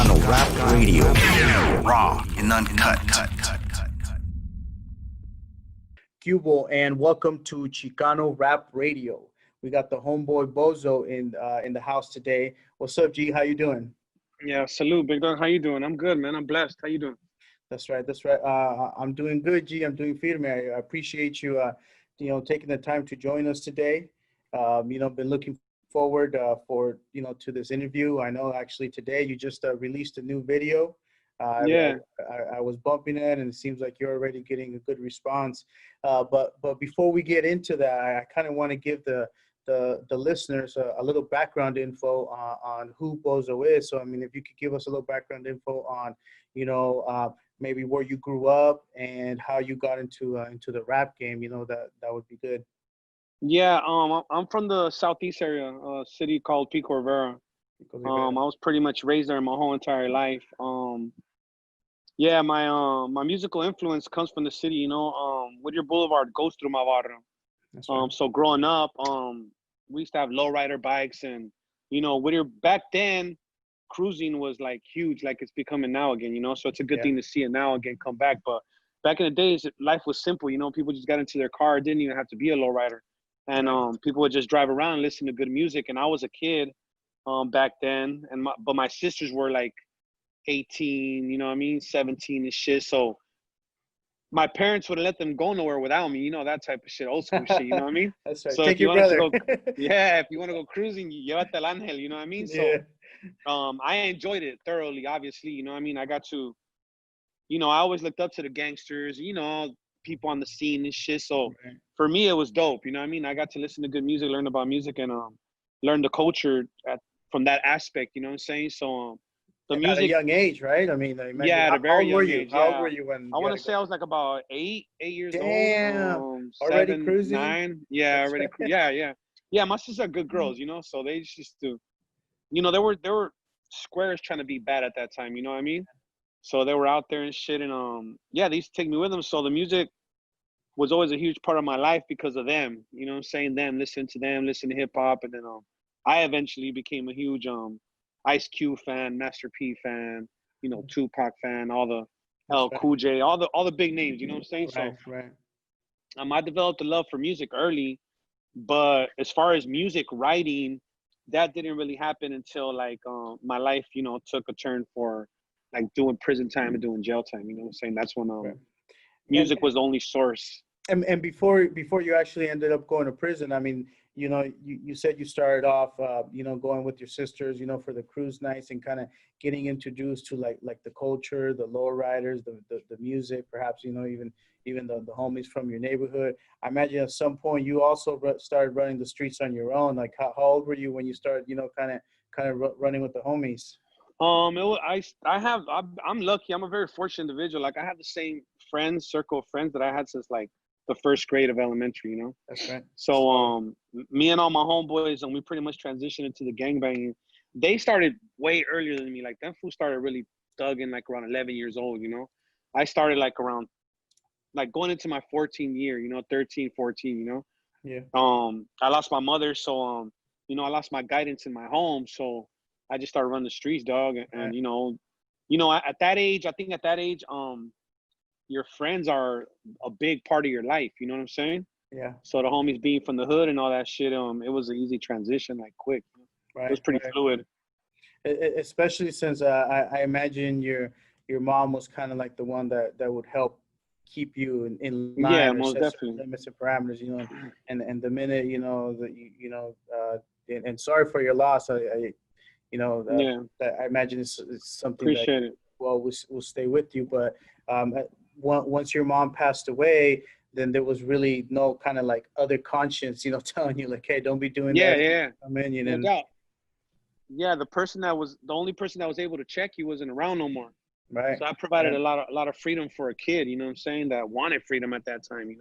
Chicano Rap Radio. Raw and uncut. Cubo, and welcome to Chicano Rap Radio. We got the homeboy Bozo in the house today. What's up, G? How you doing? Yeah, salute, big dog. How you doing? I'm good, man. I'm blessed. How you doing? That's right. That's right. I'm doing good, G. I'm doing firme. I appreciate you, taking the time to join us today. Been looking forward to this interview. I know actually today you just released a new video. Yeah. I was bumping it, and it seems like you're already getting a good response. But before we get into that, I kind of want to give the listeners a little background info on who Bozo is. So, I mean, if you could give us a little background info on, maybe where you grew up and how you got into the rap game, that would be good. Yeah, I'm from the southeast area, a city called Pico Rivera. Pico I Rivera. was pretty much raised there my whole entire life. Yeah, my musical influence comes from the city. Whittier Boulevard goes through my barrio. That's right. So growing up, we used to have lowrider bikes, and Whittier back then, cruising was like huge, like it's becoming now again. So it's a good thing to see it now again come back. But back in the days, life was simple. People just got into their car, didn't even have to be a lowrider, and people would just drive around and listen to good music. And I was a kid back then, and my sisters were like 18, 17 and shit. So my parents wouldn't let them go nowhere without me, that type of shit, old school shit, you know what I mean? That's right. So Take if you your wanted to brother. go, if you want to go cruising, llévate al ángel, you know what I mean? So I enjoyed it thoroughly, obviously, you know what I mean? I got to, I always looked up to the gangsters, people on the scene and shit. So for me, it was dope, you know what I mean? I got to listen to good music, learn about music, and learn the culture from that aspect, you know what I'm saying? So the And at a music, young age, right? I mean, at a very young age. How old were you when I you want had to say I was like about eight years Damn. old. Already 7, cruising? 9. Yeah, That's already. right. Yeah. My sisters are good girls, so they just do. There were squares trying to be bad at that time. You know what I mean? So they were out there and shit, and they used to take me with them. So the music was always a huge part of my life because of them. You know what I'm saying? Listen to hip hop, and then I eventually became a huge Ice Cube fan, Master P fan, Tupac fan, all the That's Cool J, all the big names, you know what I'm saying? right. So Right. I developed a love for music early, but as far as music writing, that didn't really happen until like my life, took a turn for like doing prison time and doing jail time, you know what I'm saying? That's when Right. music was the only source. And before you actually ended up going to prison, I mean, you said you started off, going with your sisters, for the cruise nights and kind of getting introduced to like the culture, the lowriders, the music, perhaps, even the homies from your neighborhood. I imagine at some point you also started running the streets on your own. Like how old were you when you started, kind of running with the homies? I'm lucky. I'm a very fortunate individual. Like I have the same circle of friends that I had since like the first grade of elementary, That's right. So me and all my homeboys, and we pretty much transitioned into the gangbanging. They started way earlier than me. Like them fools started really thugging like around 11 years old, I started like around like going into my 14th year, 13, 14, Yeah. I lost my mother, so I lost my guidance in my home, so I just started running the streets, dog, and at that age, I think at that age, your friends are a big part of your life. You know what I'm saying? Yeah. So the homies being from the hood and all that shit, it was an easy transition, like quick. Right. It was pretty fluid. Especially since I imagine your mom was kind of like the one that would help keep you in line Yeah, or most set certain definitely. limits and parameters, and the minute and sorry for your loss, Yeah, that I imagine it's something that appreciate it. will stay with you. But once your mom passed away, then there was really no kind of like other conscience, telling you like, hey, don't be doing Yeah, that. yeah, Come in, no doubt. Yeah, the only person that was able to check you wasn't around no more. right. So I provided Right. a lot of freedom for a kid, you know what I'm saying, that wanted freedom at that time.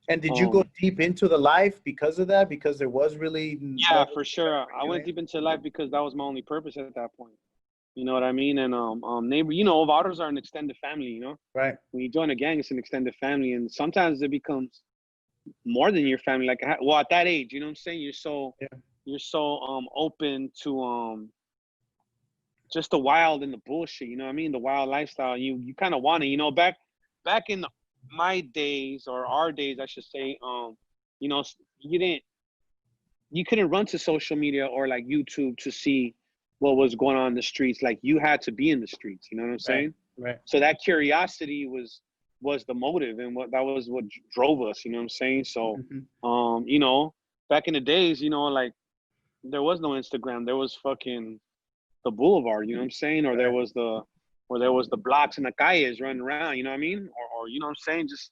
And did you go deep into the life because of that? Because there was really Yeah, no for sure. I went deep into life because that was my only purpose at that point. You know what I mean? And neighbor, Vados are an extended family. right. When you join a gang, it's an extended family, and sometimes it becomes more than your family. Like, well, at that age, you know what I'm saying? You're so Yeah. open just the wild and the bullshit, you know what I mean? The wild lifestyle. You kind of want it, you know, back in my days, or our days, I should say, you know, you couldn't run to social media or like YouTube to see what was going on in the streets. Like, you had to be in the streets, you know what I'm saying? Right. So that curiosity was the motive, and that was what drove us, you know what I'm saying? So, you know, back in the days, you know, like, there was no Instagram. There was fucking the boulevard, you know what I'm saying? Or there was the blocks and the calles running around, you know what I mean? Or you know what I'm saying? Just,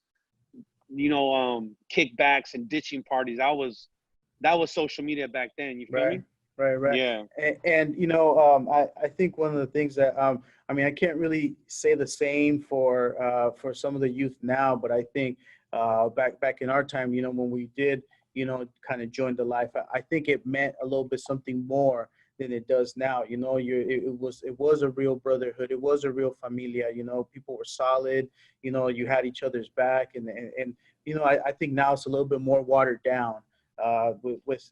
you know, kickbacks and ditching parties. That was social media back then. You feel me? Right. Yeah. And you know, I think one of the things that I mean, I can't really say the same for some of the youth now, but I think back in our time, you know, when we did, you know, kind of join the life, I think it meant a little bit something more than it does now. You know, it was a real brotherhood. It was a real familia. You know, people were solid. You know, you had each other's back, and you know, I think now it's a little bit more watered down. With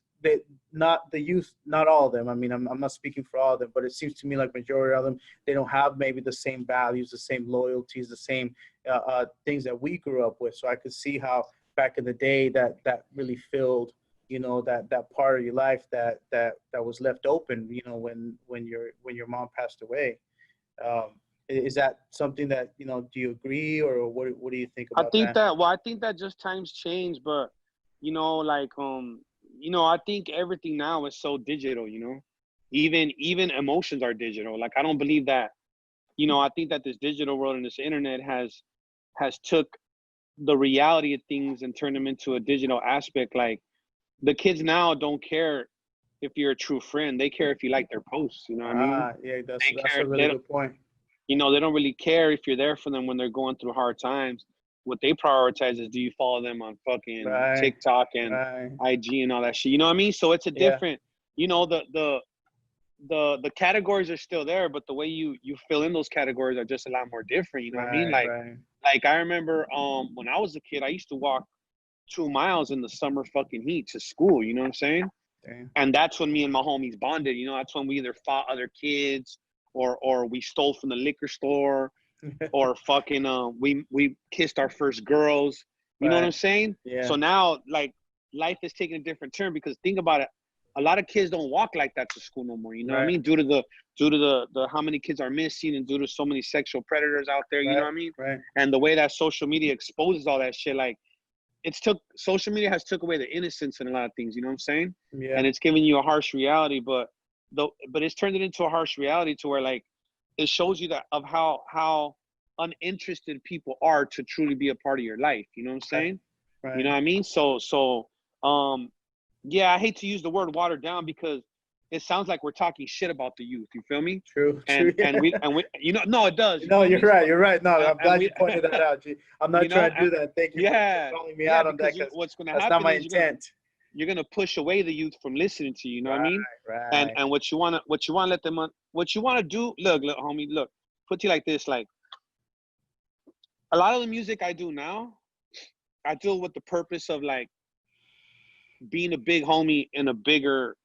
not the youth, not all of them. I mean, I'm not speaking for all of them, but it seems to me like majority of them, they don't have maybe the same values, the same loyalties, the same things that we grew up with. So I could see how back in the day that really filled, you know, that part of your life that was left open, you know, when your mom passed away. Is that something that, you know, do you agree, or what do you think about that? I think that just times change, but you know, like, you know, I think everything now is so digital, you know, even emotions are digital. Like, I don't believe that, you know, I think that this digital world and this internet has took the reality of things and turned them into a digital aspect. Like, the kids now don't care if you're a true friend. They care if you like their posts, you know what I mean? Yeah, that's They a care, really good point. you know, they don't really care if you're there for them when they're going through hard times. What they prioritize is, do you follow them on fucking Right, TikTok and right. IG and all that shit? You know what I mean? So it's a Yeah, different, you know, the categories are still there, but the way you fill in those categories are just a lot more different. You know what I mean? right. Like I remember when I was a kid, I used to walk 2 miles in the summer fucking heat to school. You know what I'm saying? Damn. And that's when me and my homies bonded. You know, that's when we either fought other kids or we stole from the liquor store, or fucking we kissed our first girls. You know what I'm Right. saying? Yeah. So now, like, life is taking a different turn, because think about it, a lot of kids don't walk like that to school no more. You know what I Right. mean? Due to the how many kids are missing, and due to so many sexual predators out there. You know Right. what I mean? Right. And the way that social media exposes all that shit, like, social media has took away the innocence in a lot of things. You know what I'm saying? Yeah. And it's giving you a harsh reality, but it's turned it into a harsh reality to where, like, it shows you that of how uninterested people are to truly be a part of your life. You know what I'm saying? You know Right. what I mean? Yeah, I hate to use the word watered down, because it sounds like we're talking shit about the youth. You feel me? True. And Yeah. and we you know, no, it does. You No, feel you're me? right. So, You're right. No, I'm and glad we you pointed that out. G. I'm you not know, trying to do that. Thank you for calling me yeah, out on that, because because what's going to that's not happen my is intent. you're gonna push away the youth from listening to you. You know what I Right. mean? And Right. what you wanna let them what you wanna do. Look, homie. Look, put it like this. Like, a lot of the music I do now, I do it with the purpose of, like, being a big homie and a bigger,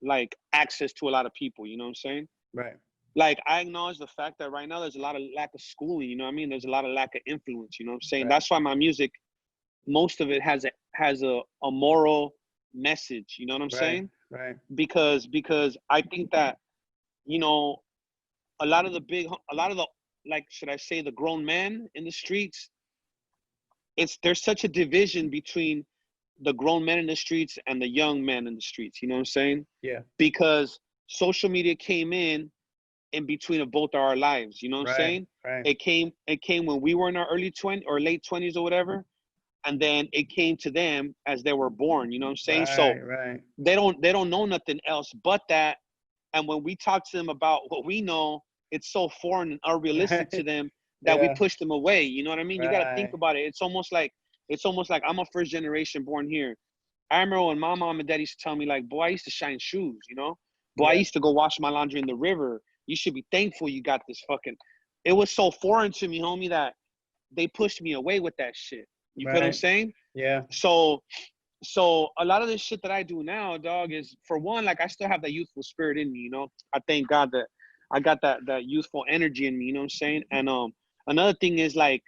like, access to a lot of people. You know what I'm saying? Right. Like, I acknowledge the fact that right now there's a lot of lack of schooling. You know what I mean? There's a lot of lack of influence. You know what I'm saying? Right. That's why my music, most of it has a moral message. You know what I'm Right. saying? Right. Because I think that, you know, a lot of the, like, should I say, the grown men in the streets, there's such a division between the grown men in the streets and the young men in the streets. You know what I'm saying? Yeah. Because social media came in between of both our lives. You know what I'm Right. saying? Right. It came when we were in our early 20s or late 20s or whatever, and then it came to them as they were born. You know what I'm saying? So Right. Right. they don't know nothing else but that. And when we talk to them about what we know, it's so foreign and unrealistic to Right. them that we Yeah. push them away. You know what I mean? You got to think Right. about it. It's almost like I'm a first generation born here. I remember when my mom and dad used to tell me, like, boy, I used to shine shoes, you know? Boy, I Yeah. used to go wash my laundry in the river. You should be thankful you got this fucking. It was so foreign to me, homie, that they pushed me away with that shit. You feel what I'm Right. saying? Yeah. So So a lot of this shit that I do now, dog, is for one, like I still have that youthful spirit in me, you know. I thank God that I got that youthful energy in me, you know what I'm saying? And another thing is like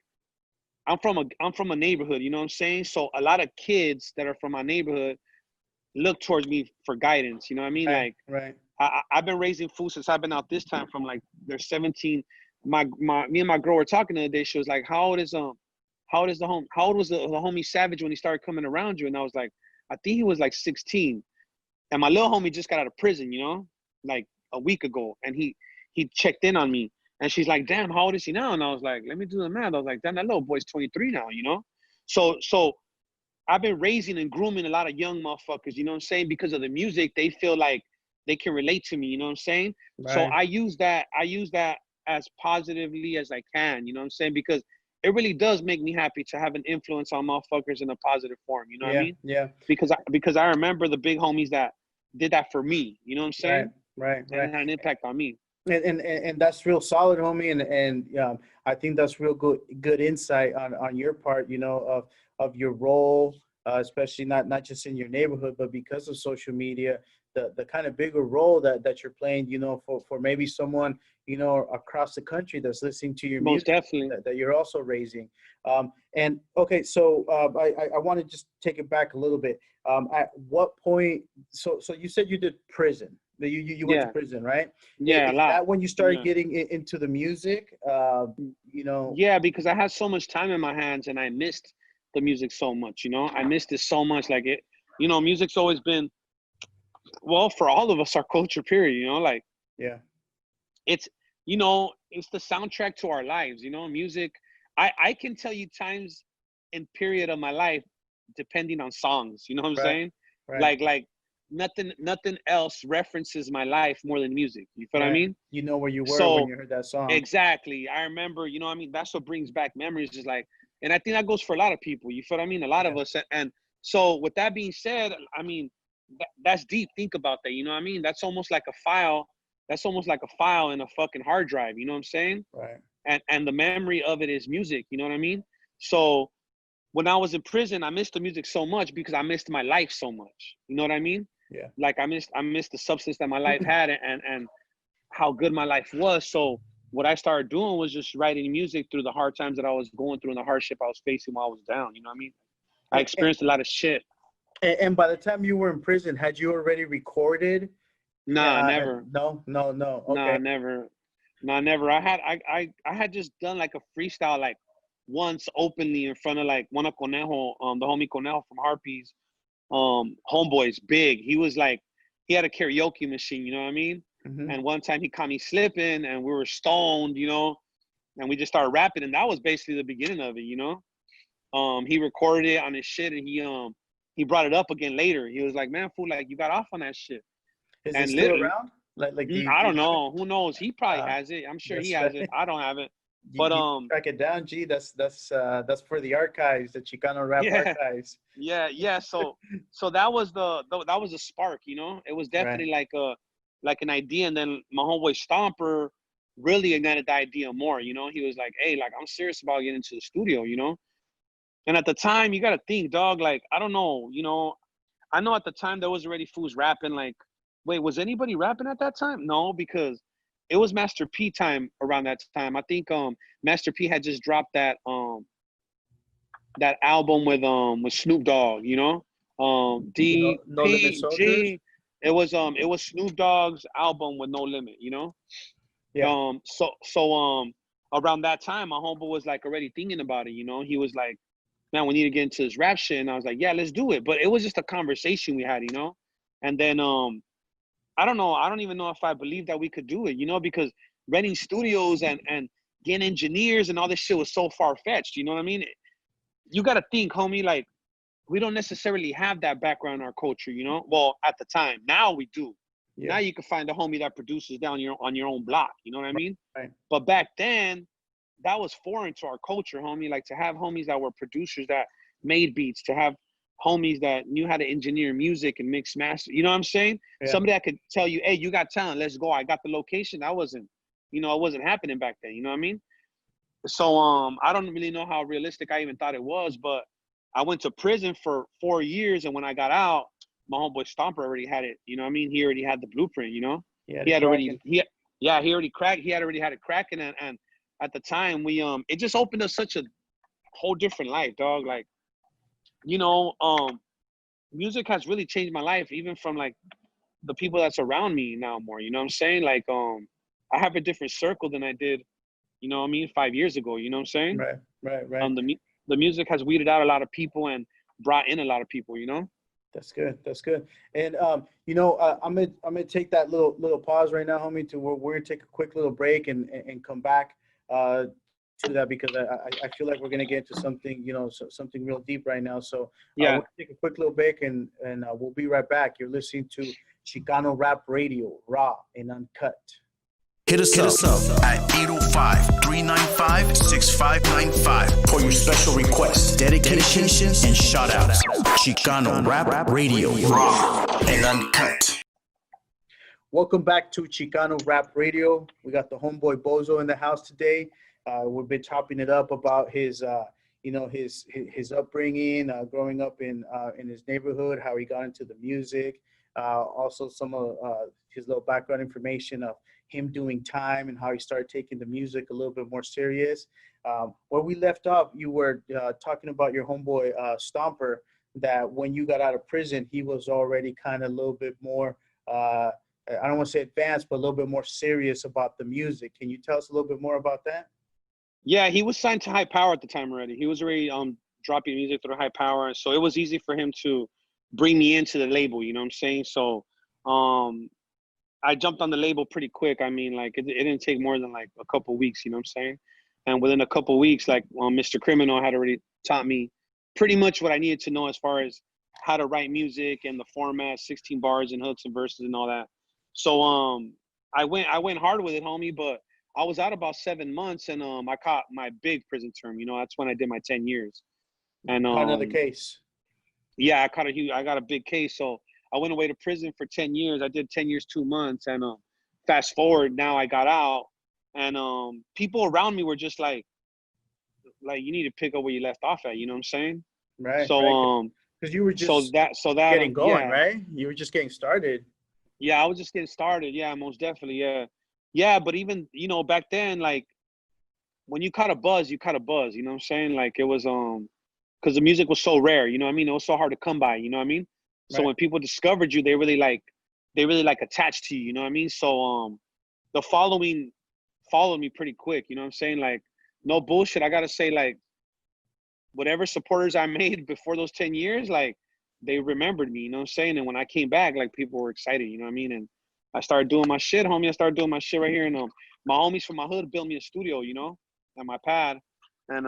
I'm from a neighborhood, you know what I'm saying? So a lot of kids that are from my neighborhood look towards me for guidance, you know what I mean? Right, Like right. I've been raising food since I've been out this time from like they're 17. Me and my girl were talking the other day. She was like, how old was the homie Savage when he started coming around you? And I was like, I think he was like 16. And my little homie just got out of prison, you know, like a week ago. And he checked in on me. And she's like, damn, how old is he now? And I was like, let me do the math. I was like, damn, that little boy's 23 now, you know? So I've been raising and grooming a lot of young motherfuckers, you know what I'm saying? Because of the music, they feel like they can relate to me, you know what I'm saying? So Right. I use that as positively as I can, you know what I'm saying? Because it really does make me happy to have an influence on motherfuckers in a positive form, you know what I Yeah, mean? yeah. Because I remember the big homies that did that for me, you know what I'm Right, saying? right, And right. it had an impact on me. And that's real solid, homie. And I think that's real good insight on your part. You know, of your role, especially not just in your neighborhood, but because of social media, the kind of bigger role that you're playing. You know, for maybe someone across the country that's listening to your Most music definitely. that you're also raising. And okay, so I want to just take it back a little bit. At what point? So you said you did prison. You went to Yeah. prison, right? Yeah, a Is lot. that when you started Yeah. getting into the music? You know, Yeah, because I had so much time in my hands and I missed the music so much, you know? I missed it so much. Like it, you know, music's always been, well, for all of us, our culture, period, you know, like yeah, it's, you know, it's the soundtrack to our lives, you know, music. I can tell you times in period of my life, depending on songs, you know what I'm right, saying? right, Like nothing else references my life more than music. You feel what I right. mean? You know where you were when So you heard that song. exactly. I remember, you know what I mean? That's what brings back memories is like, and I think that goes for a lot of people. You feel what I mean? A lot Yeah, of us. And so with that being said, I mean, that's deep. Think about that. You know what I mean? That's almost like a file. That's almost like a file in a fucking hard drive. You know what I'm saying? right. And the memory of it is music. You know what I mean? So when I was in prison, I missed the music so much because I missed my life so much. You know what I mean? Yeah. Like I missed the substance that my life had and how good my life was. So what I started doing was just writing music through the hard times that I was going through and the hardship I was facing while I was down. You know what I mean? I And, experienced a lot of shit. and by the time you were in prison, had you already recorded? Nah, never. No, no, no. Nah, Okay. never. Nah, never. I had just done like a freestyle like once openly in front of like one of Conejo, the homie Conejo from Harpies, homeboys, big. He was like, he had a karaoke machine, you know what I mean? Hmm. And one time he caught me slipping and we were stoned, you know, and we just started rapping, and that was basically the beginning of it, you know. He recorded it on his shit, and he brought it up again later. He was like, "Man, fool, like you got off on that shit." Is it And still literally, around? Like, do I you don't have it? know. Who knows? He probably Uh, has it. I'm sure he that's has right. it. I don't have it. You But need to track it down. Gee, that's for the archives, the Chicano Rap yeah, archives. yeah. So that was that was a spark, you know. It was Right. definitely like an idea, and then my homeboy Stomper really ignited the idea more. You know, he was like, "Hey, like I'm serious about getting into the studio," you know. And at the time, you gotta think, dog. Like I don't know, you know. I know at the time there was already fools rapping. Like, wait, was anybody rapping at that time? No, because it was Master P time around that time. I think Master P had just dropped that album with Snoop Dogg, you know? No, no limit soldiers. DPG. It was Snoop Dogg's album with No Limit, you know? Yeah. So around that time my homeboy was like already thinking about it, you know? He was like, man, we need to get into this rap shit. And I was like, yeah, let's do it. But it was just a conversation we had, you know? And then I don't know, I don't even know if I believed that we could do it, you know, because renting studios and getting engineers and all this shit was so far fetched, you know what I mean? You gotta think, homie, like we don't necessarily have that background in our culture, you know? Well, at the time. Now we do. Now Yeah. you can find a homie that produces down your on your own block, you know what I mean? Right. But back then, that was foreign to our culture, homie. Like to have homies that were producers that made beats, to have homies that knew how to engineer music and mix master. You know what I'm saying? Yeah. Somebody that could tell you, hey, you got talent, let's go. I got the location. That wasn't, you know, it wasn't happening back then. You know what I mean? So I don't really know how realistic I even thought it was, but I went to prison for 4 years, and when I got out, my homeboy Stomper already had it. You know what I mean? He already had the blueprint. You know, Yeah, he had already he already cracked. He had already had it cracking, and at the time we it just opened us such a whole different life, dog. Like, you know, music has really changed my life, even from like the people that's around me now more. You know what I'm saying? Like, I have a different circle than I did, you know what I mean, 5 years ago. You know what I'm saying? Right. The music has weeded out a lot of people and brought in a lot of people. You know? That's good. That's good. And you know, I'm gonna take that little pause right now, homie. To we're gonna take a quick little break and come back to that, because I feel like we're gonna get into something, you know, something real deep right now. So Yeah. we'll take a quick little break and we'll be right back. You're listening to Chicano Rap Radio, raw and uncut. Hit us up at 805-395-6595 for your special requests, dedications, and shout-outs. Chicano Rap Radio, raw and uncut. Welcome back to Chicano Rap Radio. We got the homeboy Bozo in the house today. We've been chopping it up about his, you know, his upbringing, growing up in his neighborhood, how he got into the music, also some of his little background information of him doing time and how he started taking the music a little bit more serious. Where we left off, you were talking about your homeboy Stomper, that when you got out of prison, he was already kind of a little bit more, I don't want to say advanced, but a little bit more serious about the music. Can you tell us a little bit more about that? Yeah, he was signed to High Power at the time already. He was already dropping music through High Power, so it was easy for him to bring me into the label. You know what I'm saying? So I jumped on the label pretty quick. I mean, like, it didn't take more than like a couple weeks, you know what I'm saying? And within a couple weeks, like, Mr. Criminal had already taught me pretty much what I needed to know as far as how to write music and the format, 16 bars and hooks and verses and all that. So I went hard with it, homie, but I was out about 7 months, and I caught my big prison term. You know, that's when I did my 10 years. And Another case. Yeah, I got a big case. So I went away to prison for 10 years. I did 10 years, 2 months. And fast forward, now I got out, and people around me were just like, you need to pick up where you left off at. You know what I'm saying? Right. So, because you were just so that getting going, yeah. right? You were just getting started. Yeah, I was just getting started. Yeah, most definitely. Yeah. Yeah, but even, you know, back then, like, when you caught a buzz, you caught a buzz. You know what I'm saying? Like, it was because the music was so rare. You know what I mean? It was so hard to come by. You know what I mean? So Right. when people discovered you, they really attached to you. You know what I mean? So the following followed me pretty quick. You know what I'm saying? Like, no bullshit. I gotta say, like, whatever supporters I made before those 10 years, like, they remembered me. You know what I'm saying? And when I came back, like, people were excited. You know what I mean? And I started doing my shit, homie. I started doing my shit right here, and my homies from my hood built me a studio, you know, at my pad, and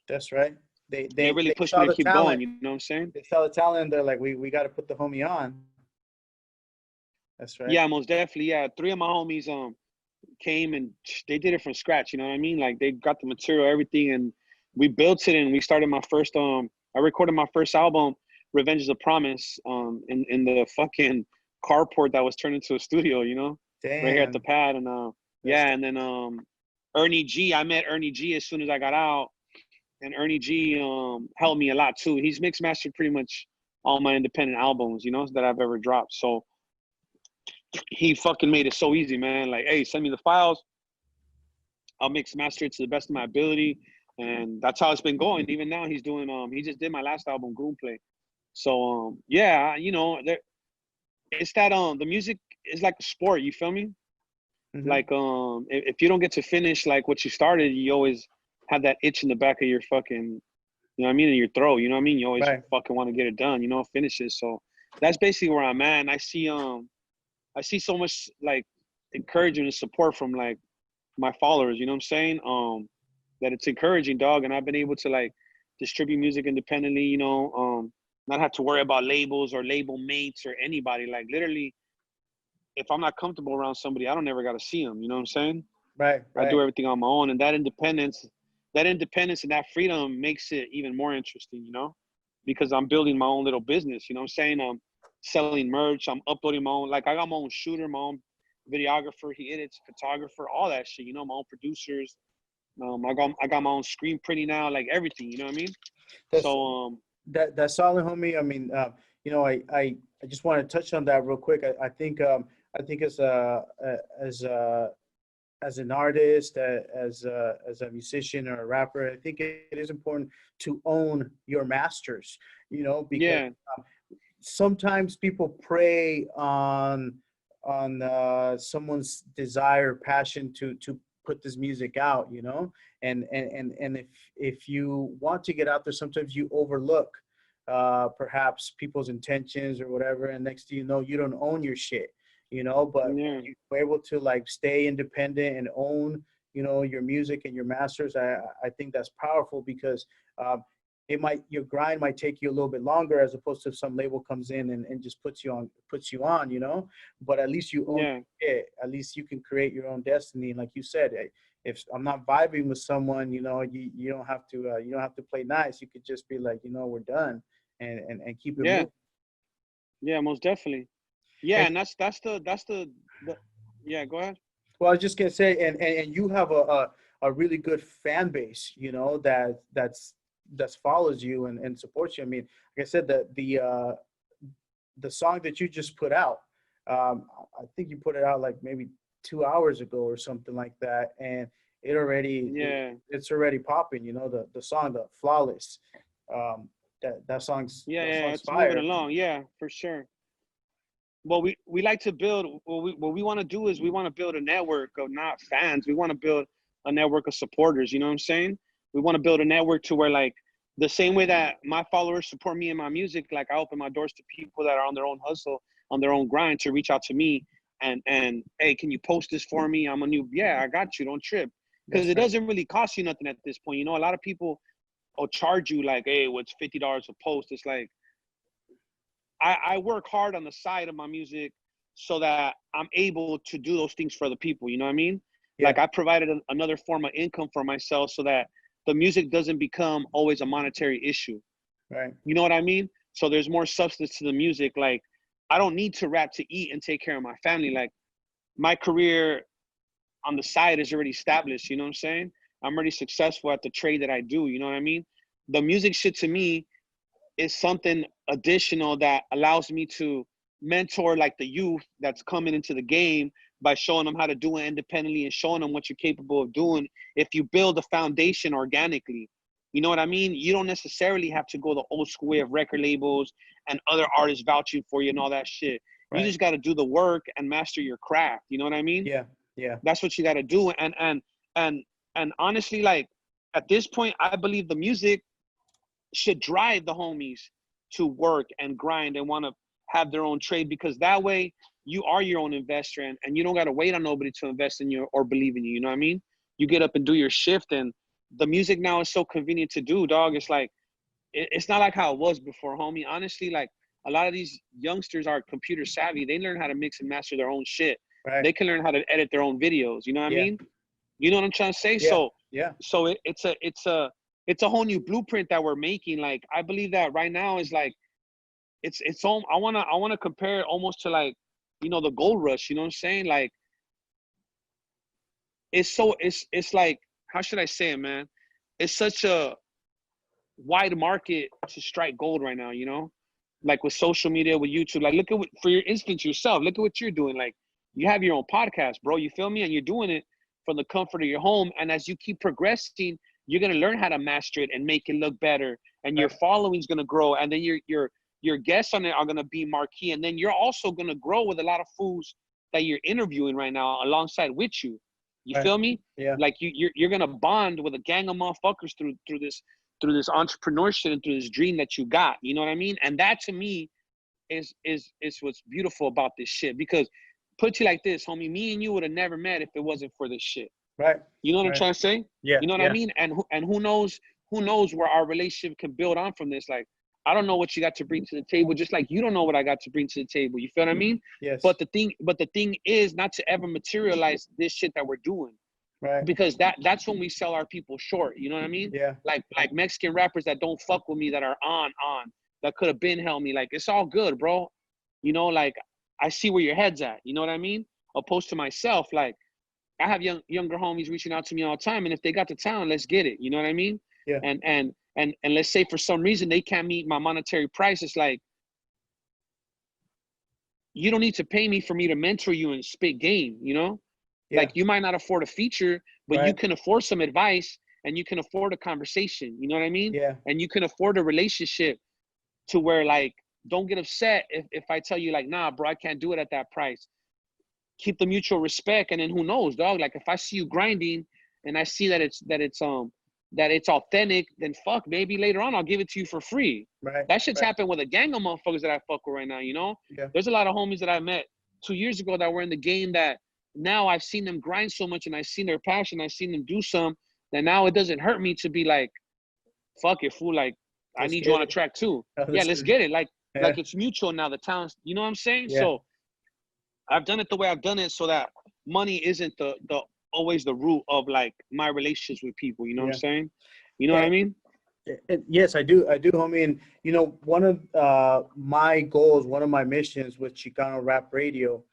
That's right. they really pushed saw me to the keep talent. going. You know what I'm saying? They saw the talent, and they're like, we got to put the homie on. That's right. Yeah, most definitely. Yeah, 3 of my homies came and they did it from scratch. You know what I mean? Like, they got the material, everything, and we built it. And we started my first. I recorded my first album, "Revenge is a Promise," in the fucking carport that was turned into a studio. You know, Damn. right here at the pad, and yeah, and then Ernie G. I met Ernie G as soon as I got out, and Ernie G helped me a lot too. He's mixed mastered pretty much all my independent albums, you know, that I've ever dropped. So he fucking made it so easy, man. Like, hey, send me the files. I'll mix master it to the best of my ability, and that's how it's been going. Even now, he's doing. He just did my last album, Goon Play. So yeah, you know, it's that the music is like a sport. You feel me? Mm-hmm. Like if you don't get to finish like what you started, you always have that itch in the back of your fucking, you know what I mean, in your throat. You know what I mean? You always fucking want to get it done. You know, finish it. So that's basically where I'm at. And I see so much like encouragement and support from like my followers. You know what I'm saying? That it's encouraging, dog. And I've been able to like distribute music independently. You know, not have to worry about labels or label mates or anybody. Like, literally, if I'm not comfortable around somebody, I don't ever got to see them. You know what I'm saying? Right. I do everything on my own, and that independence and that freedom makes it even more interesting, you know, because I'm building my own little business. You know what I'm saying? I'm selling merch. I'm uploading my own. Like, I got my own shooter, my own videographer. He edits, photographer, all that shit. You know, my own producers. I got my own screen printing now, like everything. You know what I mean? That's So that's solid, homie. I mean, I just want to touch on that real quick. I think as a as an artist, as a musician or a rapper, I think it is important to own your masters. Because yeah, sometimes people prey on someone's desire, passion to put this music out. And if you want to get out there, sometimes you overlook perhaps people's intentions or whatever, and next thing you know, you don't own your shit. But yeah, you're able to like stay independent and own your music and your masters. I think that's powerful because your grind might take you a little bit longer as opposed to some label comes in and just puts you on, but at least you own yeah, it. At least you can create your own destiny. And like you said, if I'm not vibing with someone, you don't have to play nice. You could just be like, we're done, and keep it yeah, moving. yeah, most definitely. Yeah, And and the yeah. Go ahead. well, I was just gonna say, and you have a really good fan base, that follows you and supports you. I mean, like I said, the song that you just put out, I think you put it out like maybe 2 hours ago or something like that, and Yeah, it's already popping. The song, the Flawless, yeah, that yeah. song's It's moving fire. along. Yeah, for sure. Well, we like to build. What we want to do is we want to build a network of not fans. We want to build a network of supporters. You know what I'm saying? We want to build a network to where like the same way that my followers support me and my music, like I open my doors to people that are on their own hustle, on their own grind to reach out to me and hey, can you post this for me? I'm a new yeah, I got you. Don't trip because That's it right. doesn't really cost you nothing at this point. A lot of people will charge you like, hey, what's $50 a post? It's like I work hard on the side of my music so that I'm able to do those things for the people. You know what I mean? Like Yeah. I provided another form of income for myself so that the music doesn't become always a monetary issue. Right. You know what I mean? So there's more substance to the music. Like I don't need to rap to eat and take care of my family. Like my career on the side is already established. You know what I'm saying? I'm already successful at the trade that I do. You know what I mean? The music shit to me is something additional that allows me to mentor like the youth that's coming into the game by showing them how to do it independently and showing them what you're capable of doing if you build a foundation organically. You know what I mean? You don't necessarily have to go the old school way of record labels and other artists vouching for you and all that shit. You Right. just got to do the work and master your craft. You know what I mean? Yeah. Yeah. That's what you got to do. And and honestly, like at this point, I believe the music should drive the homies to work and grind and want to have their own trade because that way you are your own investor and you don't got to wait on nobody to invest in you or believe in you. You know what I mean? You get up and do your shift and the music now is so convenient to do, dog. It's like, it's not like how it was before, homie. Honestly, like a lot of these youngsters are computer savvy. They learn how to mix and master their own shit. Right. They can learn how to edit their own videos. You know what I Yeah. mean? You know what I'm trying to say? Yeah. So Yeah. so it's a whole new blueprint that we're making. Like I believe that right now is like it's all I wanna compare it almost to like, the gold rush, you know what I'm saying? Like it's like how should I say it, man? It's such a wide market to strike gold right now, like with social media, with YouTube. Like look at what, for your instance yourself, look at what you're doing. Like you have your own podcast, bro. You feel me? And you're doing it from the comfort of your home. And as you keep progressing, you're gonna learn how to master it and make it look better. And your Right. following's gonna grow. And then your guests on it are gonna be marquee. And then you're also gonna grow with a lot of fools that you're interviewing right now alongside with you. You Right. feel me? Yeah. Like you're gonna bond with a gang of motherfuckers through this entrepreneurship and through this dream that you got. You know what I mean? And that to me is what's beautiful about this shit. Because put you like this, homie, me and you would have never met if it wasn't for this shit. Right. You know what I'm Right. trying to say? Yeah. You know what I Yeah. mean? And who knows where our relationship can build on from this. Like I don't know what you got to bring to the table, just like you don't know what I got to bring to the table. You feel what I mean? Yes. But the thing is not to ever materialize this shit that we're doing, Right. because that's when we sell our people short. You know what I mean? Yeah. Like Mexican rappers that don't fuck with me, that are on that could have been held me. Like it's all good, bro. Like I see where your head's at. You know what I mean? Opposed to myself, like I have younger homies reaching out to me all the time, and if they got the talent, let's get it. You know what I mean? Yeah. And let's say for some reason they can't meet my monetary price. It's like, you don't need to pay me for me to mentor you and spit game, you know? Yeah. Like, you might not afford a feature, but Right. you can afford some advice, and you can afford a conversation, you know what I mean? Yeah. And you can afford a relationship to where, like, don't get upset if I tell you, like, nah, bro, I can't do it at that price. Keep the mutual respect, and then who knows, dog? Like, if I see you grinding and I see that it's authentic, then fuck, maybe later on I'll give it to you for free. Right. That shit's right. happened with a gang of motherfuckers that I fuck with right now, you know? Yeah. There's a lot of homies that I met 2 years ago that were in the game that now I've seen them grind so much, and I've seen their passion, I've seen them do some, that now it doesn't hurt me to be like, fuck it, fool, like, I Let's need get you on a it. track too. Yeah, Let's let's do get it. Like Yeah. it's mutual now, the talents, you know what I'm saying? Yeah. So I've done it the way I've done it so that money isn't the always the root of, like, my relationships with people, you know what I'm saying? You know what I mean? Yes, I do, homie. And you know, one of my goals, one of my missions with Chicano Rap Radio,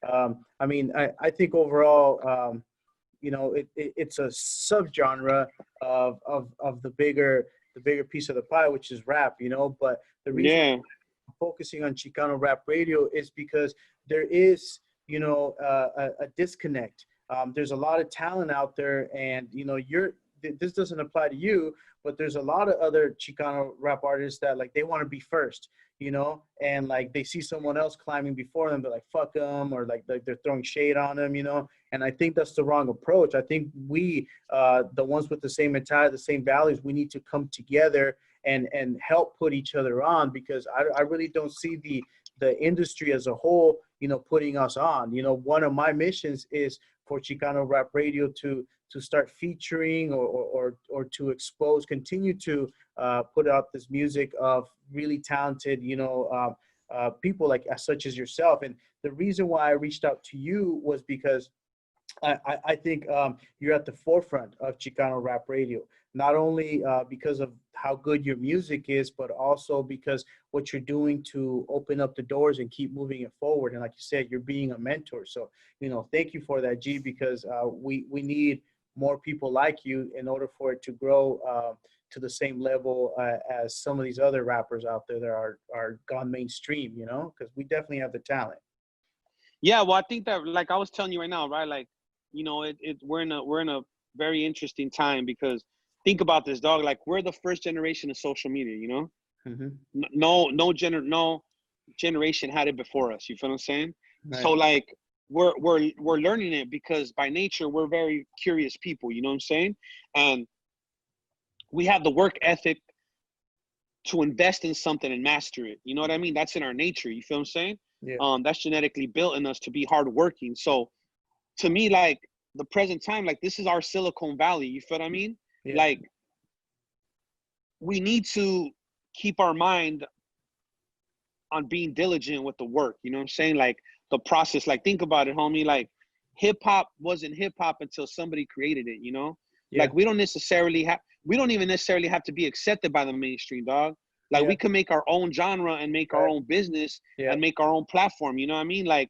I mean, I think overall, you know, it's a subgenre of the bigger piece of the pie, which is rap. You know, but the reason Yeah. I'm focusing on Chicano Rap Radio is because there is, you know, a disconnect. There's a lot of talent out there, and you know, this doesn't apply to you, but there's a lot of other Chicano rap artists that, like, they want to be first, you know, and like they see someone else climbing before them, they're like, fuck them, or like they're throwing shade on them, you know. And I think that's the wrong approach. I think we, the ones with the same mentality, the same values, we need to come together and help put each other on, because I really don't see the industry as a whole, you know, putting us on. You know, one of my missions is for Chicano Rap Radio to start featuring or to expose, continue to put out this music of really talented, you know, people like such as yourself. And the reason why I reached out to you was because I think you're at the forefront of Chicano Rap Radio, not only because of how good your music is, but also because what you're doing to open up the doors and keep moving it forward. And like you said, you're being a mentor. So, you know, thank you for that, G, because we need more people like you in order for it to grow to the same level as some of these other rappers out there that are gone mainstream, you know, because we definitely have the talent. Yeah, well, I think that, like I was telling you right now, right? Like, you know, we're in a very interesting time, because think about this, dog. Like, we're the first generation of social media, you know? Mm-hmm. No generation had it before us. You feel what I'm saying? Right. So, like, we're learning it, because by nature we're very curious people. You know what I'm saying? And we have the work ethic to invest in something and master it. You know what I mean? That's in our nature. You feel what I'm saying? Yeah. That's genetically built in us to be hardworking. So, to me, like, the present time, like, this is our Silicon Valley. You feel what I mean? Yeah. Like, we need to keep our mind on being diligent with the work. You know what I'm saying? Like, the process. Like, think about it, homie. Like, hip hop wasn't hip hop until somebody created it. You know? Yeah. Like, we don't even necessarily have to be accepted by the mainstream, dog. Like, we can make our own genre and make our own business and make our own platform. You know what I mean? Like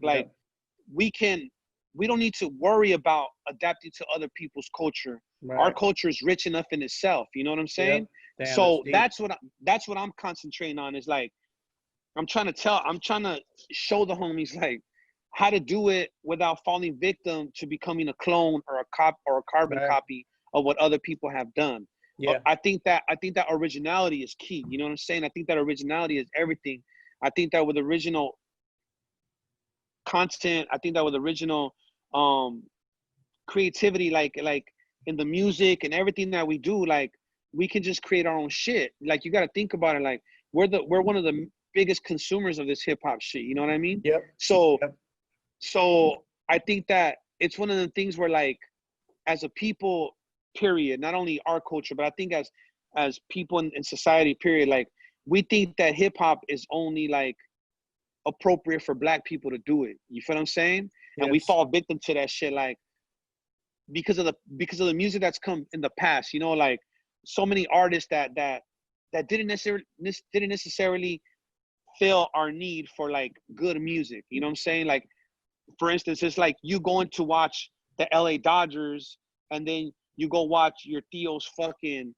we don't need to worry about adapting to other people's culture. Right. Our culture is rich enough in itself. You know what I'm saying? Damn, so that's what I'm concentrating on, is like, I'm trying to show the homies, like, how to do it without falling victim to becoming a clone or a carbon copy of what other people have done. Yeah. I think that originality is key. You know what I'm saying? I think that originality is everything. I think that with original content, I think that with original creativity, like in the music and everything that we do, like, we can just create our own shit. Like, you got to think about it. Like, we're one of the biggest consumers of this hip hop shit. You know what I mean? Yep. So I think that it's one of the things where, like, as a people, period, not only our culture, but I think as people in society, period, like, we think that hip hop is only, like, appropriate for Black people to do it. You feel what I'm saying? Yes. And we fall victim to that shit, like, because of the music that's come in the past. You know, like, so many artists that didn't necessarily fill our need for, like, good music. You know what I'm saying? Like, for instance, it's like you going to watch the LA Dodgers, and then you go watch your Theo's fucking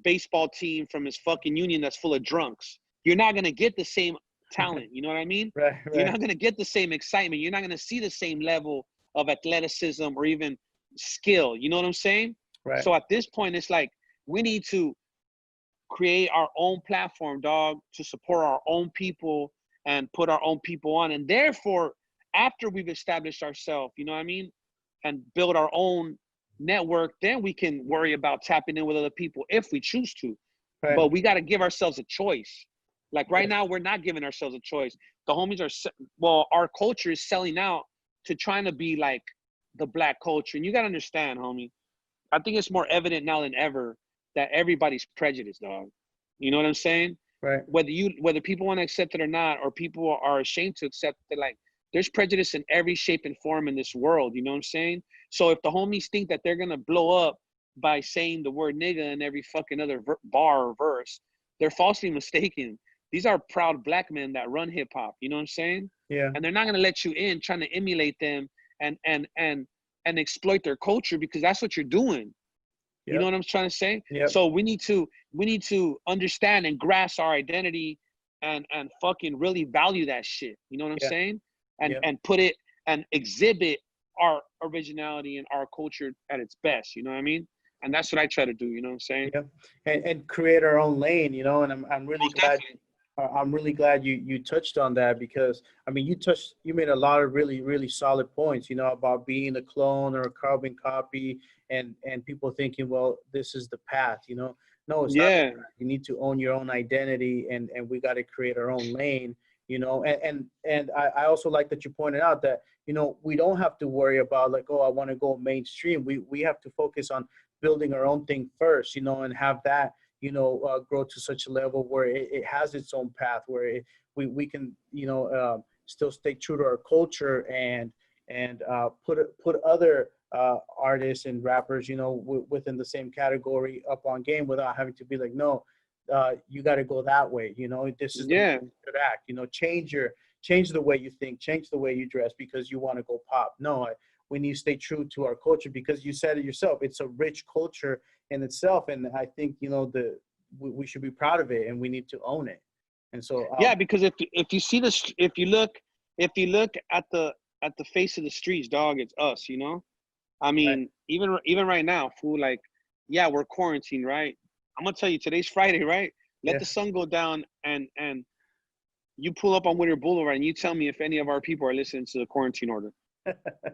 baseball team from his fucking union that's full of drunks. You're not going to get the same talent. You know what I mean? Right. You're not going to get the same excitement. You're not going to see the same level of athleticism or even skill. You know what I'm saying? Right. So at this point, it's like we need to create our own platform, dog, to support our own people and put our own people on. And therefore, after we've established ourselves, you know what I mean, and build our own network, then we can worry about tapping in with other people if we choose to. Right. But we got to give ourselves a choice. Like right now, we're not giving ourselves a choice. The homies are, our culture is selling out to trying to be like the black culture. And you got to understand, homie, I think it's more evident now than ever that everybody's prejudiced, dog. You know what I'm saying? Right. Whether people want to accept it or not, or people are ashamed to accept it, like there's prejudice in every shape and form in this world. You know what I'm saying? So if the homies think that they're going to blow up by saying the word nigga in every fucking other bar or verse, they're falsely mistaken. These are proud black men that run hip hop. You know what I'm saying? Yeah. And they're not going to let you in trying to emulate them and exploit their culture, because that's what you're doing. Yep. You know what I'm trying to say? Yep. So we need to understand and grasp our identity and fucking really value that shit. You know what I'm saying? And put it and exhibit our originality and our culture at its best. You know what I mean? And that's what I try to do. You know what I'm saying? Yeah. And create our own lane. You know, and I'm really glad. Definitely. I'm really glad you touched on that, because I mean you made a lot of really, really solid points, you know, about being a clone or a carbon copy, and people thinking, well, this is the path, you know. No, it's not. You need to own your own identity, and we got to create our own lane, you know. And I also like that you pointed out that, you know, we don't have to worry about like, oh, I want to go mainstream. We have to focus on building our own thing first, you know, and have that, you know, grow to such a level where it has its own path, where we can, you know, still stay true to our culture and put other artists and rappers, you know, within the same category up on game, without having to be like, no, you got to go that way, you know, this is the way you should act, you know, change the way you think, change the way you dress because you want to go pop. No, we need to stay true to our culture, because you said it yourself, it's a rich culture in itself, and I think, you know, we should be proud of it, and we need to own it. And so because if you see this, if you look at the face of the streets, dog, it's us, you know. I mean, even right now, fool, like, yeah, we're quarantined, right? I'm gonna tell you, today's Friday, right? Let the sun go down, and you pull up on Whittier Boulevard, and you tell me if any of our people are listening to the quarantine order.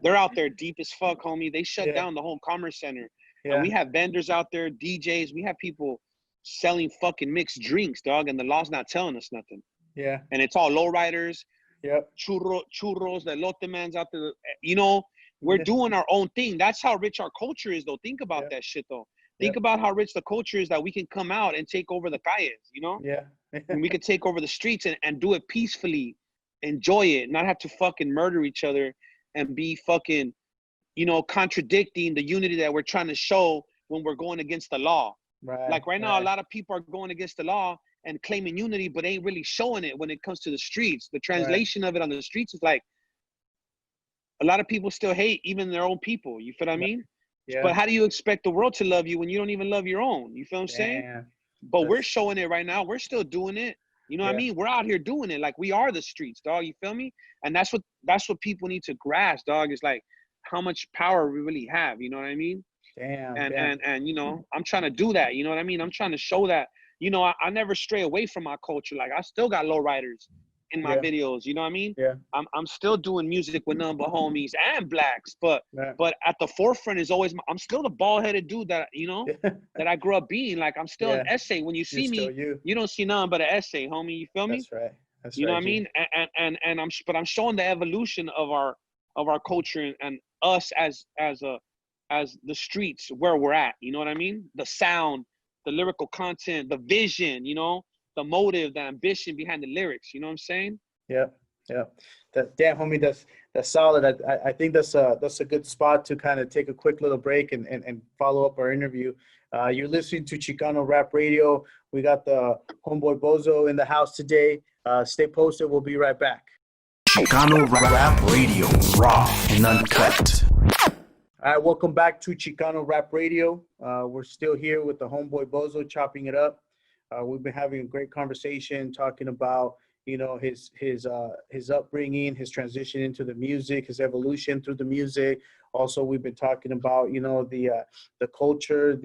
They're out there deep as fuck, homie. They shut down the whole commerce center. And we have vendors out there, DJs. We have people selling fucking mixed drinks, dog, and the law's not telling us nothing. Yeah. And it's all lowriders. Yep. Churros, the lote mans out there. You know, we're doing our own thing. That's how rich our culture is, though. Think about that shit, though. Think about how rich the culture is, that we can come out and take over the calles, you know? Yeah. And we could take over the streets and do it peacefully, enjoy it, not have to fucking murder each other and be fucking, you know, contradicting the unity that we're trying to show when we're going against the law. Right. Like right now, a lot of people are going against the law and claiming unity, but ain't really showing it when it comes to the streets. The translation of it on the streets is like, a lot of people still hate even their own people. You feel what I mean? Yeah. But how do you expect the world to love you when you don't even love your own? You feel what I'm saying? But we're showing it right now. We're still doing it. You know what I mean? We're out here doing it. Like, we are the streets, dog. You feel me? And that's what people need to grasp, dog, is like how much power we really have. You know what I mean? Damn. And you know, I'm trying to do that. You know what I mean? I'm trying to show that, you know, I never stray away from my culture. Like, I still got lowriders in my videos. You know what I mean? Yeah. I'm still doing music with none but homies and blacks. But at the forefront is always, I'm still the bald-headed dude that, you know, that I grew up being. Like, I'm still an essay. When you see me, you don't see nothing but an essay, homie. You feel me? That's right. That's you know what I mean? And I'm showing the evolution of our culture and us as the streets where we're at. You know what I mean? The sound, the lyrical content, the vision, you know, the motive, the ambition behind the lyrics. You know what I'm saying? Yeah. Damn, homie, that's solid. I think that's a good spot to kind of take a quick little break and follow up our interview. You're listening to Chicano Rap Radio. We got the homeboy Bozo in the house today. Stay posted. We'll be right back. Chicano Rap Radio, raw and uncut. All right, welcome back to Chicano Rap Radio. We're still here with the homeboy Bozo, chopping it up. We've been having a great conversation, talking about his upbringing, his transition into the music, his evolution through the music. Also, we've been talking about the culture,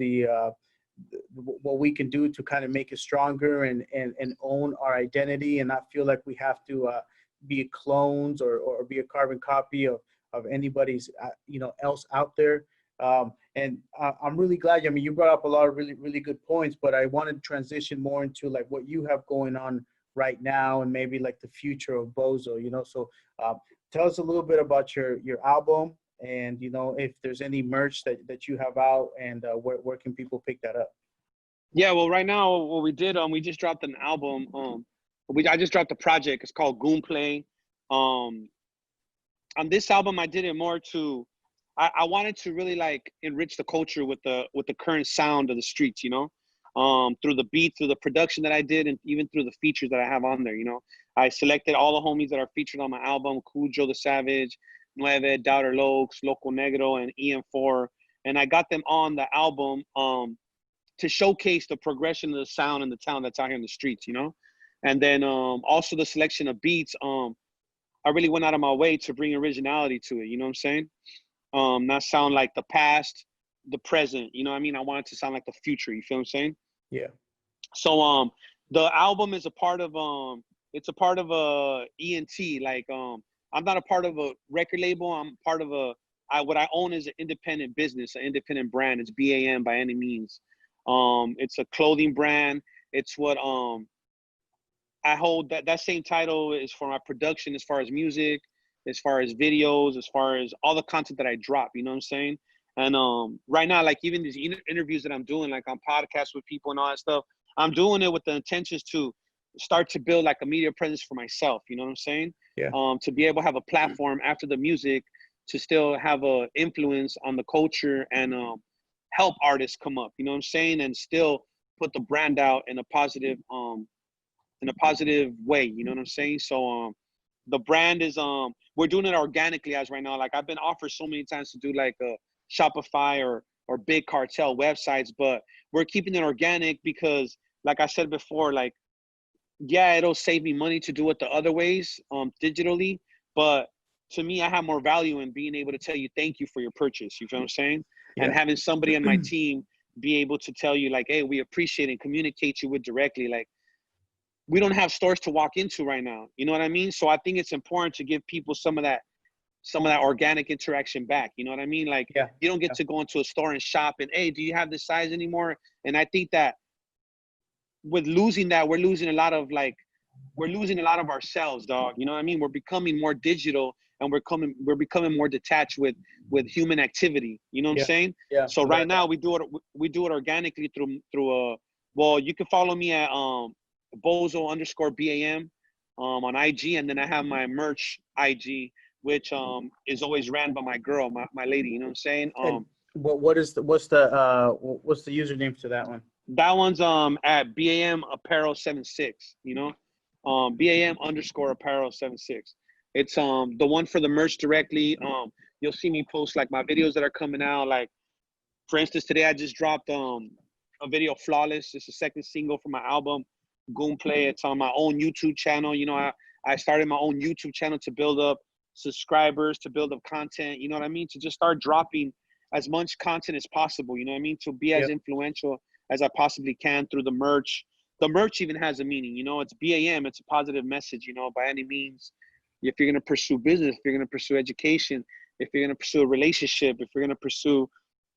what we can do to kind of make it stronger and own our identity and not feel like we have to be clones or be a carbon copy of anybody's else out there. And I'm really glad. I mean, you brought up a lot of really, really good points, but I wanted to transition more into like what you have going on right now and maybe like the future of Bozo, So tell us a little bit about your album and, if there's any merch that you have out and where can people pick that up? Yeah, well, right now, what we did, we just dropped an album. I just dropped a project. It's called Goonplay. On this album, I did it more to, I wanted to really like enrich the culture with the current sound of the streets, through the beat, through the production that I did, and even through the features that I have on there, I selected all the homies that are featured on my album: Cujo the Savage, Nueve, Doubter Lokes, Loco Negro, and EM4, and I got them on the album to showcase the progression of the sound and the talent that's out here in the streets, and then also the selection of beats. I really went out of my way to bring originality to it. You know what I'm saying? Not sound like the past, the present. You know what I mean? I want it to sound like the future. You feel what I'm saying? Yeah. So the album is a part of it's a part of a ENT. Like I'm not a part of a record label. I'm part of what I own is an independent business, an independent brand. It's BAM by any means. It's a clothing brand. It's what I hold. That same title is for my production as far as music, as far as videos, as far as all the content that I drop, you know what I'm saying? And right now, like even these interviews that I'm doing, like on podcasts with people and all that stuff, I'm doing it with the intentions to start to build like a media presence for myself, you know what I'm saying? Yeah. To be able to have a platform after the music to still have a influence on the culture and help artists come up, you know what I'm saying? And still put the brand out in a positive way, you know what I'm saying? So the brand is we're doing it organically as right now. Like I've been offered so many times to do like a Shopify or big cartel websites, but we're keeping it organic because like I said before, like yeah, it'll save me money to do it the other ways digitally, but to me I have more value in being able to tell you thank you for your purchase, you feel what I'm saying? Yeah. And having somebody on my team be able to tell you like, hey, we appreciate and communicate you with directly. Like we don't have stores to walk into right now. You know what I mean? So I think it's important to give people some of that organic interaction back. You know what I mean? Like you don't get to go into a store and shop and, hey, do you have this size anymore? And I think that with losing that, we're losing a lot of ourselves, dog. You know what I mean? We're becoming more digital and we're becoming more detached with human activity. You know what I'm saying? Yeah. So right now we do it organically through well, you can follow me at Bozo_BAM on IG, and then I have my merch IG, which is always ran by my girl, my lady. You know what I'm saying? What's the username to that one? That one's at BAM Apparel 76. You know, BAM_Apparel 76. It's the one for the merch directly. You'll see me post like my videos that are coming out. Like for instance, today I just dropped a video, Flawless. It's the second single from my album Goonplay. It's on my own YouTube channel. You know, I started my own YouTube channel to build up subscribers, to build up content, you know what I mean? To just start dropping as much content as possible, you know what I mean? To be as influential as I possibly can through the merch. The merch even has a meaning, you know, it's BAM, it's a positive message, you know, by any means. If you're going to pursue business, if you're going to pursue education, if you're going to pursue a relationship, if you're going to pursue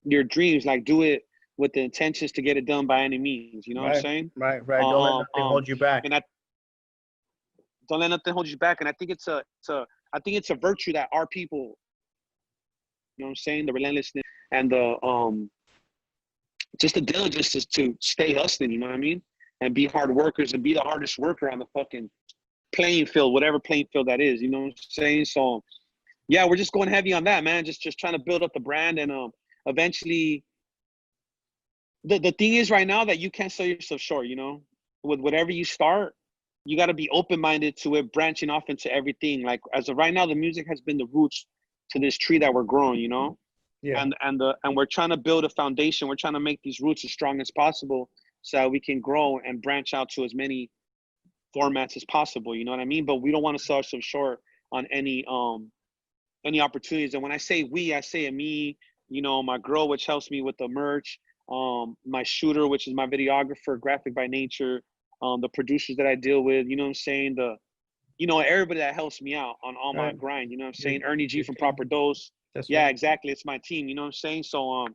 your dreams, like do it with the intentions to get it done by any means. You know what I'm saying? Right. Don't let nothing hold you back. And don't let nothing hold you back. And I think it's a virtue that our people, you know what I'm saying, the relentlessness and the just the diligence is to stay hustling, you know what I mean? And be hard workers and be the hardest worker on the fucking playing field, whatever playing field that is, you know what I'm saying? So yeah, we're just going heavy on that, man. Just trying to build up the brand and eventually the thing is right now that you can't sell yourself short, you know? With whatever you start, you got to be open-minded to it, branching off into everything. Like as of right now, the music has been the roots to this tree that we're growing, you know? Yeah. And we're trying to build a foundation. We're trying to make these roots as strong as possible so that we can grow and branch out to as many formats as possible. You know what I mean? But we don't want to sell ourselves short on any opportunities. And when I say we, I say me, you know, my girl, which helps me with the merch, my shooter, which is my videographer, graphic by nature, the producers that I deal with, you know what I'm saying? Everybody that helps me out on all my Right. grind, you know what I'm Your, saying? Ernie G your from team. Proper Dose. That's Yeah, right. exactly. It's my team, you know what I'm saying? So,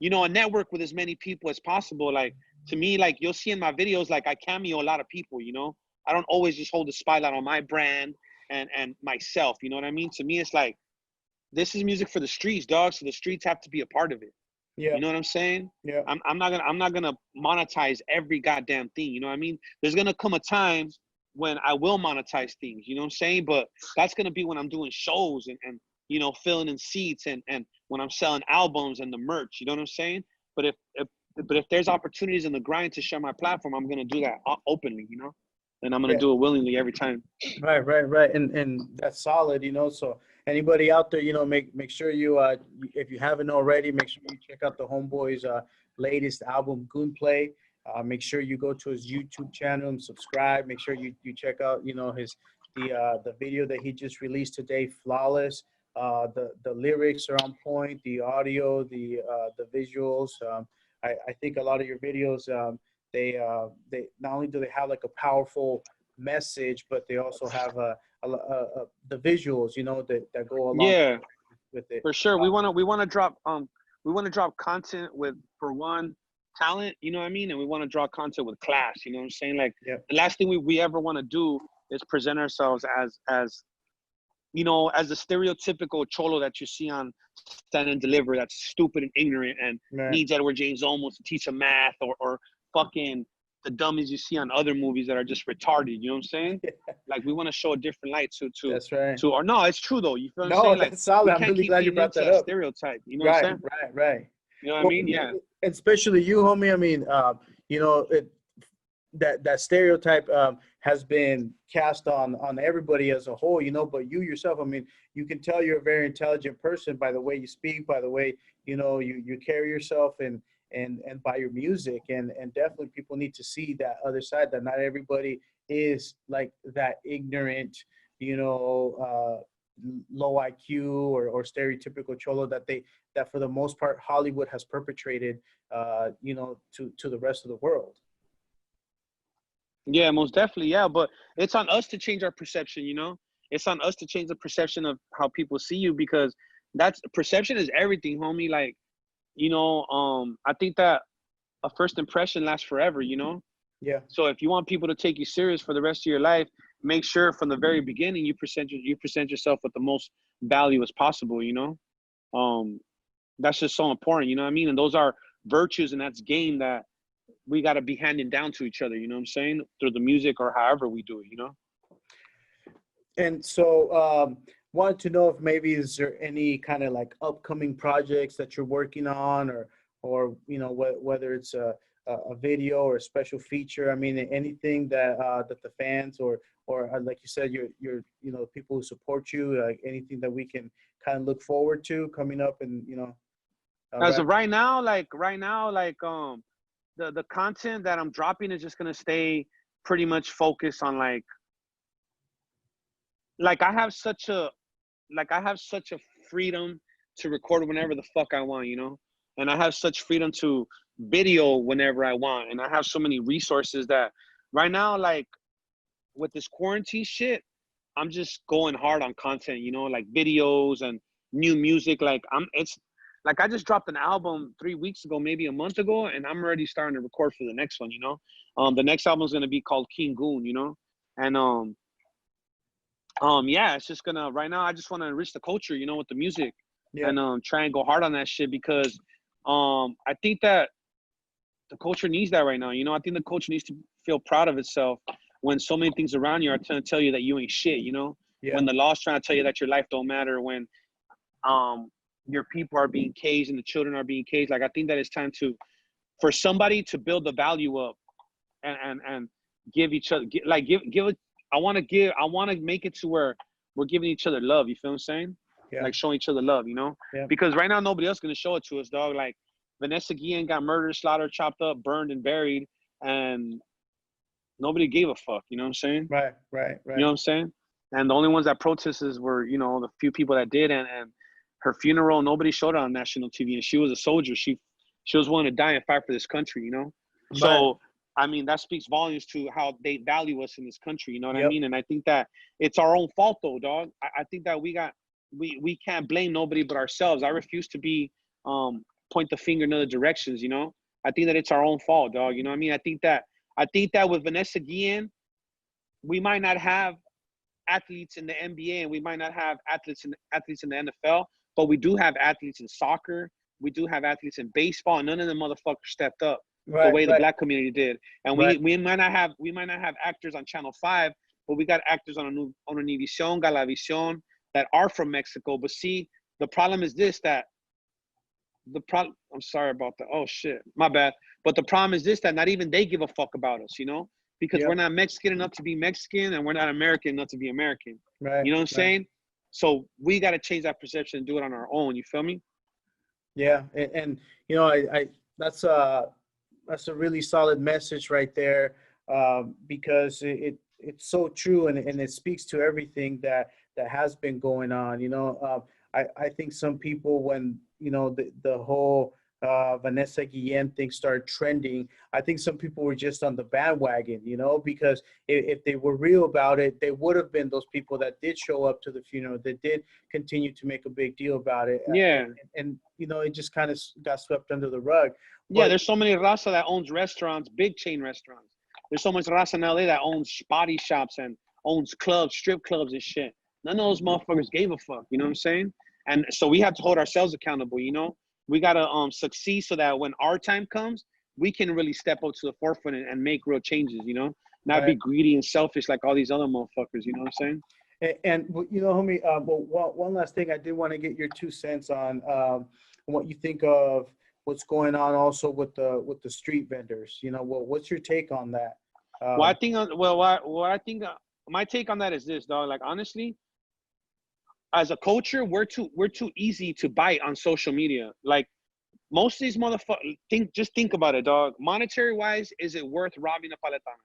a network with as many people as possible. Like, to me, like, you'll see in my videos, like, I cameo a lot of people, you know? I don't always just hold the spotlight on my brand and myself, you know what I mean? To me, it's like, this is music for the streets, dog. So the streets have to be a part of it. Yeah. You know what I'm saying? Yeah. I'm not gonna monetize every goddamn thing. You know what I mean? There's gonna come a time when I will monetize things. You know what I'm saying? But that's gonna be when I'm doing shows and filling in seats and when I'm selling albums and the merch. You know what I'm saying? But if there's opportunities in the grind to share my platform, I'm gonna do that openly. You know, and I'm gonna Yeah. do it willingly every time. Right. And that's solid, so anybody out there, make sure you if you haven't already, make sure you check out the homeboy's latest album, Goonplay. Make sure you go to his YouTube channel and subscribe. Make sure you check out, the video that he just released today, Flawless. The lyrics are on point, the audio, the visuals. I think a lot of your videos, they not only do they have like a powerful message, but they also have the visuals, that go along Yeah. with it. For sure. We wanna drop content with, for one, talent, you know what I mean? And we wanna draw content with class, you know what I'm saying? Like, Yeah. the last thing we ever wanna do is present ourselves as the stereotypical cholo that you see on Stand and Deliver, that's stupid and ignorant and Right. needs Edward James Olmos to teach him math, or fucking the dummies you see on other movies that are just retarded. You know what I'm saying? Like, we want to show a different light That's right. or no, it's true though. You feel what I'm No, saying? Like, that's solid. we I'm can't really keep glad you feeding brought into that that up. stereotype. You know what Right, I'm saying? right. You know what I Well, mean? Yeah. especially you, homie. I mean, that stereotype has been cast on everybody as a whole, but you yourself, I mean, you can tell you're a very intelligent person by the way you speak, by the way, you carry yourself and by your music, and definitely people need to see that other side, that not everybody is like that ignorant, low IQ or stereotypical cholo that for the most part Hollywood has perpetrated, to the rest of the world. Yeah, most definitely. Yeah, but it's on us to change our perception, you know? It's on us to change the perception of how people see you, because that's perception is everything, homie. Like, I think that a first impression lasts forever, you know? Yeah. So if you want people to take you serious for the rest of your life, make sure from the very beginning you present yourself with the most value as possible, you know? That's just so important, you know what I mean? And those are virtues, and that's game that we got to be handing down to each other, you know what I'm saying? Through the music or however we do it, you know? And so, wanted to know if maybe is there any kind of like upcoming projects that you're working on, or whether it's a video or a special feature. I mean, anything that the fans or like you said, your people who support you, like anything that we can kind of look forward to coming up, and As of right now, the content that I'm dropping is just gonna stay pretty much focused on I have such a freedom to record whenever the fuck I want, you know? And I have such freedom to video whenever I want. And I have so many resources that right now, like, with this quarantine shit, I'm just going hard on content, you know, like videos and new music. I just dropped an album 3 weeks ago, maybe a month ago, and I'm already starting to record for the next one, you know? The next album is gonna be called King Goon, you know? And yeah, it's just gonna, right now I just want to enrich the culture, you know, with the music. Yeah. And try and go hard on that shit, because I think that the culture needs that right now, you know? I think the culture needs to feel proud of itself when so many things around you are trying to tell you that you ain't shit, you know? Yeah. When the law's trying to tell you that your life don't matter, when your people are being caged and the children are being caged. Like, I think that it's time for somebody to build the value up and give each other, give it. I want to make it to where we're giving each other love. You feel what I'm saying? Yeah. Like showing each other love, you know? Yeah. Because right now nobody else is gonna show it to us, dog. Like Vanessa Guillen got murdered, slaughtered, chopped up, burned, and buried, and nobody gave a fuck. You know what I'm saying? Right. You know what I'm saying? And the only ones that protested were, you know, the few people that did. And her funeral, nobody showed it on national TV. And she was a soldier. She was willing to die and fight for this country, you know? Right. So, I mean, that speaks volumes to how they value us in this country. You know what I mean? And I think that it's our own fault, though, dog. I think that we can't blame nobody but ourselves. I refuse to be point the finger in other directions, you know? I think that it's our own fault, dog. You know what I mean? I think that with Vanessa Guillen, we might not have athletes in the NBA and we might not have athletes in the NFL, but we do have athletes in soccer. We do have athletes in baseball. And none of them motherfuckers stepped up the way the black community did. And we might not have actors on Channel 5, but we got actors on Univision, Galavisión that are from Mexico. But see, the problem is this, I'm sorry about that. Oh shit, my bad. But the problem is this, that not even they give a fuck about us, you know? Because we're not Mexican enough to be Mexican and we're not American enough to be American. Right. You know what I'm saying? So we got to change that perception and do it on our own. You feel me? Yeah. And you know, I that's a really solid message right there, because it's so true, and it speaks to everything that has been going on. You know, I think some people, when, you know, the whole Vanessa Guillen thing started trending, I think some people were just on the bandwagon, you know, because if they were real about it, they would have been those people that did show up to the funeral, that did continue to make a big deal about it. Yeah. And you know, it just kind of got swept under the rug. Yeah, there's so many raza that owns restaurants, big chain restaurants. There's so much raza in LA that owns body shops and owns clubs, strip clubs and shit. None of those motherfuckers gave a fuck, you know what I'm saying? And so we have to hold ourselves accountable, you know? We got to succeed so that when our time comes, we can really step up to the forefront and make real changes, you know? Not be greedy and selfish like all these other motherfuckers, you know what I'm saying? And you know, homie, one last thing, I did want to get your 2 cents on what you think of what's going on also with the street vendors. You know, what's your take on that? I think my take on that is this, dog. Like, honestly, as a culture, we're too easy to bite on social media. Like, most of these motherfuckers, just think about it, dog. Monetary wise, is it worth robbing a paletana?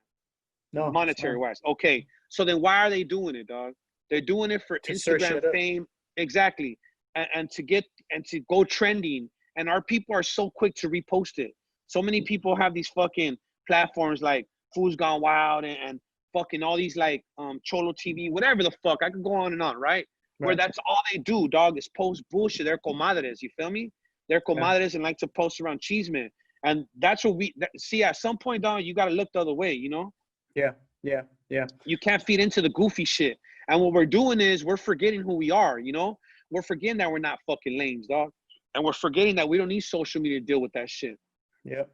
No. Monetary wise. Okay. So then why are they doing it, dog? They're doing it for Instagram fame. Exactly. And to go trending. And our people are so quick to repost it. So many people have these fucking platforms like Food's Gone Wild and fucking all these like Cholo TV, whatever the fuck. I could go on and on, right? Where that's all they do, dog, is post bullshit. They're comadres, you feel me? They're comadres and like to post around cheeseman. And that's what see, at some point, dog, you got to look the other way, you know? Yeah. You can't feed into the goofy shit. And what we're doing is we're forgetting who we are, you know? We're forgetting that we're not fucking lames, dog. And we're forgetting that we don't need social media to deal with that shit. Yeah.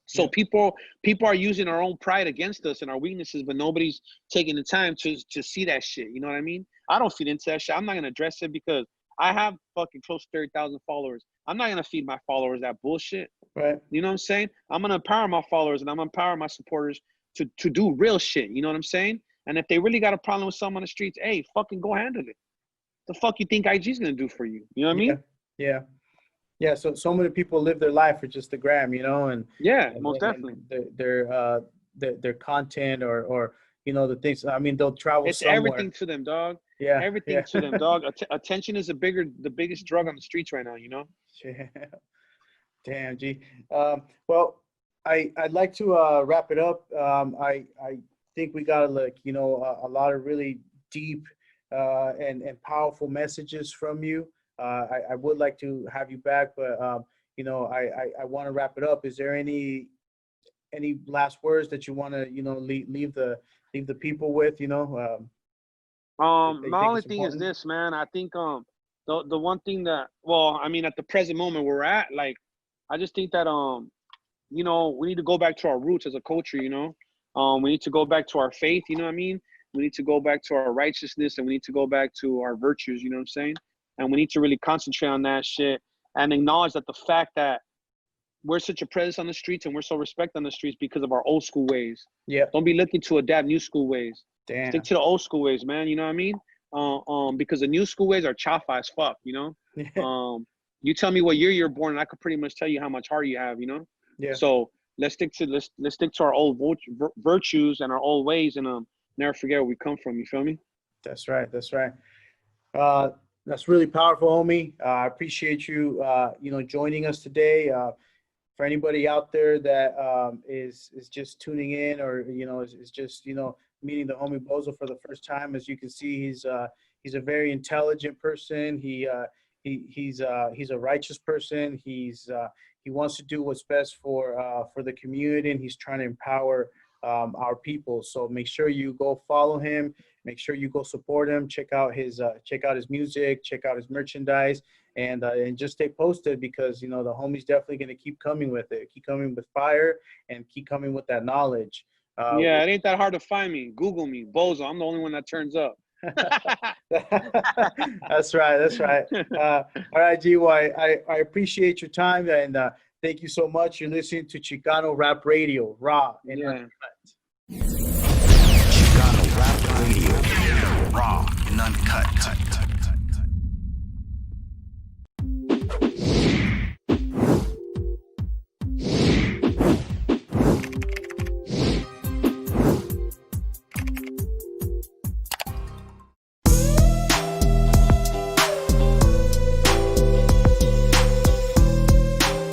So people are using our own pride against us and our weaknesses, but nobody's taking the time to see that shit. You know what I mean? I don't feed into that shit. I'm not going to address it because I have fucking close to 30,000 followers. I'm not going to feed my followers that bullshit. Right. You know what I'm saying? I'm going to empower my followers and I'm going to empower my supporters to do real shit. You know what I'm saying? And if they really got a problem with someone on the streets, hey, fucking go handle it. The fuck you think IG's going to do for you? You know what I mean? Yeah, so many people live their life for just the gram, you know, and most definitely their content or you know, the things. I mean, they'll travel. It's somewhere. Everything to them, dog. Yeah, everything to them, dog. Attention is the biggest drug on the streets right now, you know. Yeah. Damn, G. Well, I'd like to wrap it up. I think we got like, you know, a lot of really deep and powerful messages from you. I would like to have you back, but you know, I want to wrap it up. Is there any last words that you want to, you know, leave the people with, you know? My only thing is this, man. I think the one thing that, well, I mean, at the present moment we're at, like, I just think that you know, we need to go back to our roots as a culture, you know. We need to go back to our faith, you know what I mean? We need to go back to our righteousness, and we need to go back to our virtues, you know what I'm saying? And we need to really concentrate on that shit and acknowledge that the fact that we're such a presence on the streets and we're so respected on the streets because of our old school ways. Yeah. Don't be looking to adapt new school ways. Damn. Stick to the old school ways, man. You know what I mean? because the new school ways are chafa as fuck, you know. Yeah. You tell me what year you're born, and I could pretty much tell you how much heart you have, you know. Yeah. So let's stick to our old virtues and our old ways, and never forget where we come from. You feel me? That's right. That's right. That's really powerful, homie. I appreciate you, joining us today. For anybody out there that is just tuning in, or is just meeting the homie Bozo for the first time, as you can see, he's a very intelligent person. He's a righteous person. He wants to do what's best for the community, and he's trying to empower our people. So make sure you go follow him. Make sure you go support him. Check out his music. Check out his merchandise, and just stay posted, because the homie's definitely going to keep coming with it. Keep coming with fire, and keep coming with that knowledge. Yeah, it ain't that hard to find me. Google me, Bozo. I'm the only one that turns up. That's right. That's right. All right, GY. I appreciate your time, and thank you so much. You're listening to Chicano Rap Radio, raw and uncut. Chicano Rap Radio, raw and uncut.